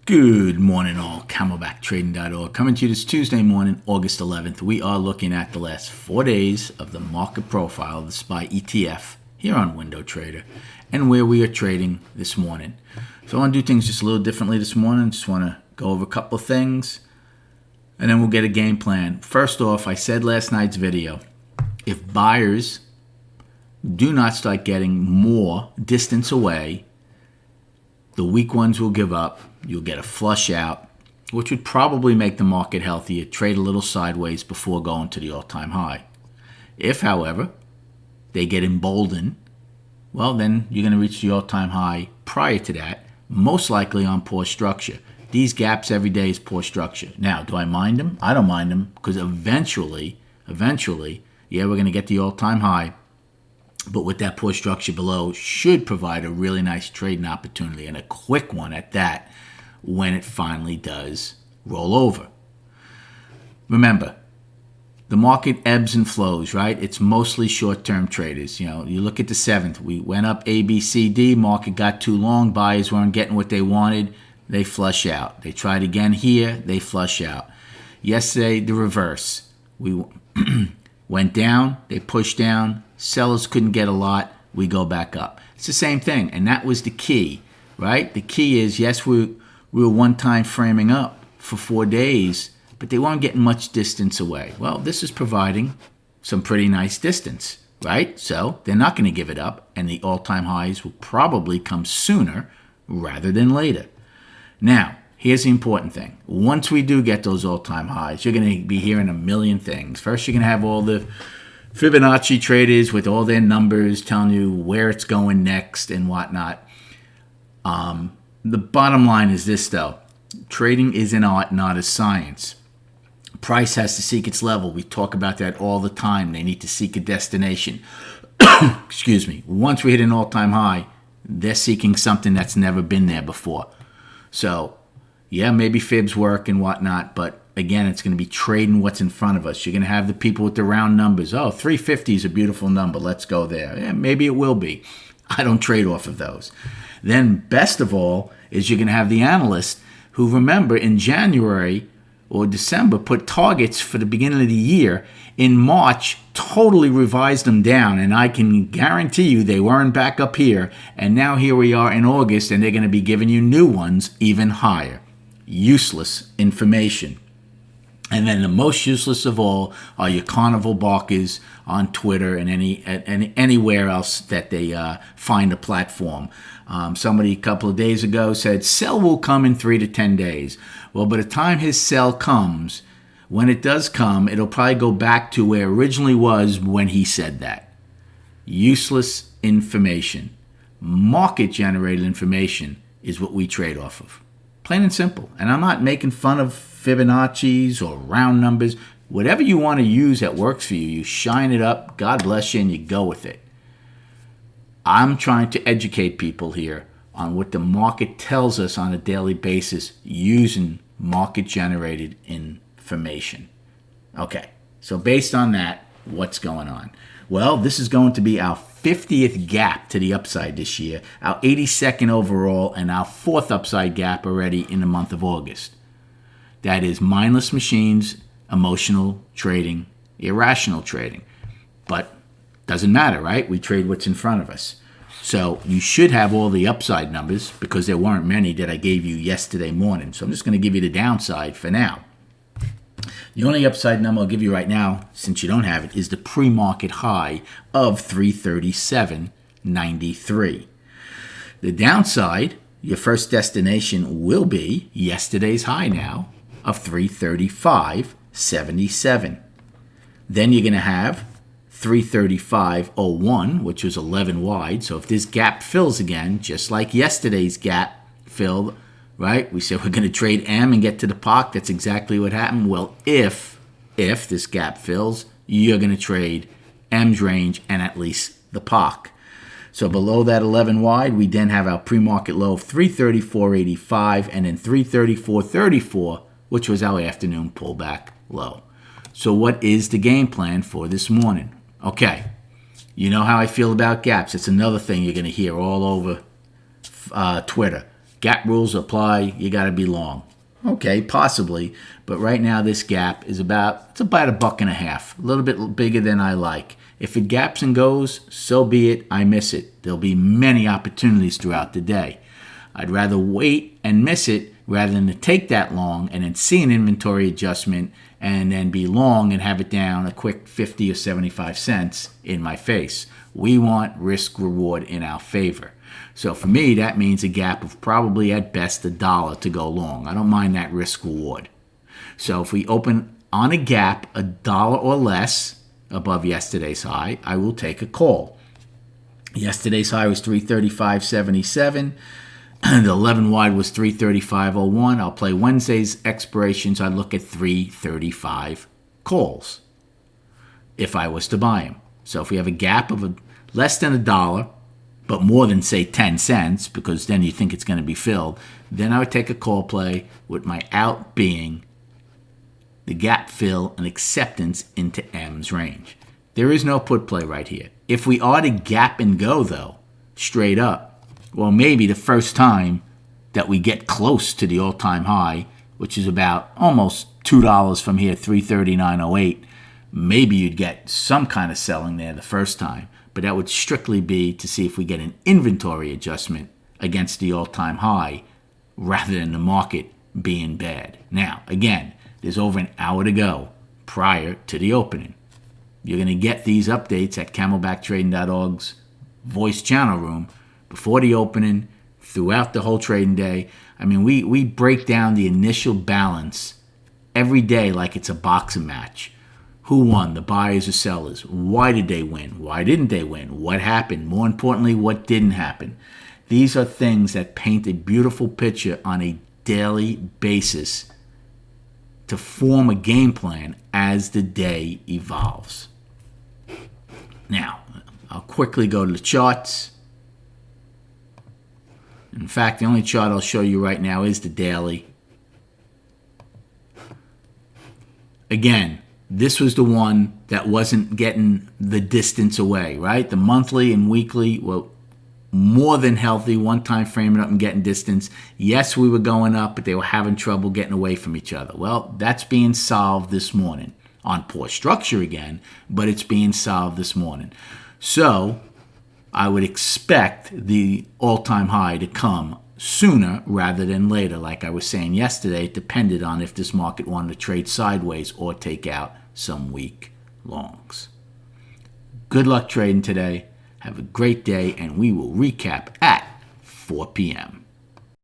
Good morning, all. CamelbackTrading.org. Coming to you this Tuesday morning, August 11th. We are looking at the last 4 days of the market profile of the SPY ETF here on Window Trader and where we are trading this morning. So I want to do things just a little differently this morning. Just want to go over a couple of things and then we'll get a game plan. First off, I said last night's video, if buyers do not start getting more distance away, the weak ones will give up. You'll get a flush out, which would probably make the market healthier, trade a little sideways before going to the all-time high. If, however, they get emboldened, well, then you're going to reach the all-time high prior to that, most likely on poor structure. These gaps every day is poor structure. Now, do I mind them? I don't mind them because eventually, yeah, we're going to get the all-time high. But with that poor structure below should provide a really nice trading opportunity and a quick one at that when it finally does roll over. Remember, the market ebbs and flows, right? It's mostly short-term traders. You look at the 7th. We went up A, B, C, D. Market got too long. Buyers weren't getting what they wanted. They flush out. They tried again here. They flush out. Yesterday, the reverse. We went down. They pushed down. Sellers couldn't get a lot. We go back up. It's the same thing, and that was the key, right? The key is, yes, we were one time framing up for 4 days, but they weren't getting much distance away. Well, this is providing some pretty nice distance, right? So they're not going to give it up, and the all-time highs will probably come sooner rather than later. Now, here's the important thing. Once we do get those all-time highs, you're going to be hearing a million things. First, you're going to have all the Fibonacci traders with all their numbers telling you where it's going next and whatnot. The bottom line is this, though. Trading is an art, not a science. Price has to seek its level. We talk about that all the time. They need to seek a destination. Excuse me. Once we hit an all-time high, they're seeking something that's never been there before. So, yeah, maybe fibs work and whatnot, but again, it's going to be trading what's in front of us. You're going to have the people with the round numbers. Oh, 350 is a beautiful number. Let's go there. Yeah, maybe it will be. I don't trade off of those. Then, best of all, is you're going to have the analysts who, remember, in January or December, put targets for the beginning of the year. In March, totally revised them down, and I can guarantee you they weren't back up here. And now here we are in August, and they're going to be giving you new ones even higher. Useless information. And then the most useless of all are your carnival barkers on Twitter and anywhere else that they find a platform. Somebody a couple of days ago said, sell will come in 3 to 10 days. Well, by the time his sell comes, when it does come, it'll probably go back to where it originally was when he said that. Useless information. Market-generated information is what we trade off of. Plain and simple. And I'm not making fun of Fibonacci's or round numbers. Whatever you want to use that works for you, you shine it up, God bless you, and you go with it. I'm trying to educate people here on what the market tells us on a daily basis using market-generated information. Okay, so based on that, what's going on? Well, this is going to be our 50th gap to the upside this year, our 82nd overall, and our 4th upside gap already in the month of August. That is mindless machines, emotional trading, irrational trading. But doesn't matter, right? We trade what's in front of us. So you should have all the upside numbers because there weren't many that I gave you yesterday morning. So I'm just going to give you the downside for now. The only upside number I'll give you right now, since you don't have it, is the pre-market high of 337.93. The downside, your first destination will be yesterday's high now of 335.77. Then you're going to have 335.01, which was 11 wide. So if this gap fills again, just like yesterday's gap filled, right? We said we're going to trade M and get to the POC. That's exactly what happened. Well, if this gap fills, you're going to trade M's range and at least the POC. So below that 11 wide, we then have our pre-market low of 334.85 and then 334.34, which was our afternoon pullback low. So what is the game plan for this morning? Okay, you know how I feel about gaps. It's another thing you're going to hear all over Twitter. Gap rules apply. You got to be long. Okay, possibly, but right now this gap is about $1.50, a little bit bigger than I like. If it gaps and goes, so be it. I miss it. There'll be many opportunities throughout the day. I'd rather wait and miss it rather than to take that long and then see an inventory adjustment and then be long and have it down a quick 50 or 75 cents in my face. We want risk reward in our favor. So for me, that means a gap of probably at best $1 to go long. I don't mind that risk reward. So if we open on a gap $1 or less above yesterday's high, I will take a call. Yesterday's high was 335.77. The 11 wide was 335.01. I'll play Wednesday's expirations. I'd look at 335 calls if I was to buy them. So if we have a gap of less than $1, but more than, say, 10 cents, because then you think it's going to be filled, then I would take a call play with my out being the gap fill and acceptance into M's range. There is no put play right here. If we are to gap and go, though, straight up, well, maybe the first time that we get close to the all-time high, which is about almost $2 from here, 339.08, maybe you'd get some kind of selling there the first time. But that would strictly be to see if we get an inventory adjustment against the all-time high rather than the market being bad. Now, again, there's over an hour to go prior to the opening. You're going to get these updates at camelbacktrading.org's voice channel room before the opening, throughout the whole trading day. I mean, we break down the initial balance every day like it's a boxing match. Who won? The buyers or sellers? Why did they win? Why didn't they win? What happened? More importantly, what didn't happen? These are things that paint a beautiful picture on a daily basis to form a game plan as the day evolves. Now, I'll quickly go to the charts. In fact, the only chart I'll show you right now is the daily. Again, this was the one that wasn't getting the distance away, right? The monthly and weekly were more than healthy, one time framing up and getting distance. Yes, we were going up, but they were having trouble getting away from each other. Well, that's being solved this morning on poor structure again, but it's being solved this morning. So I would expect the all-time high to come sooner rather than later. Like I was saying yesterday, it depended on if this market wanted to trade sideways or take out some weak longs. Good luck trading today. Have a great day, and we will recap at 4 p.m.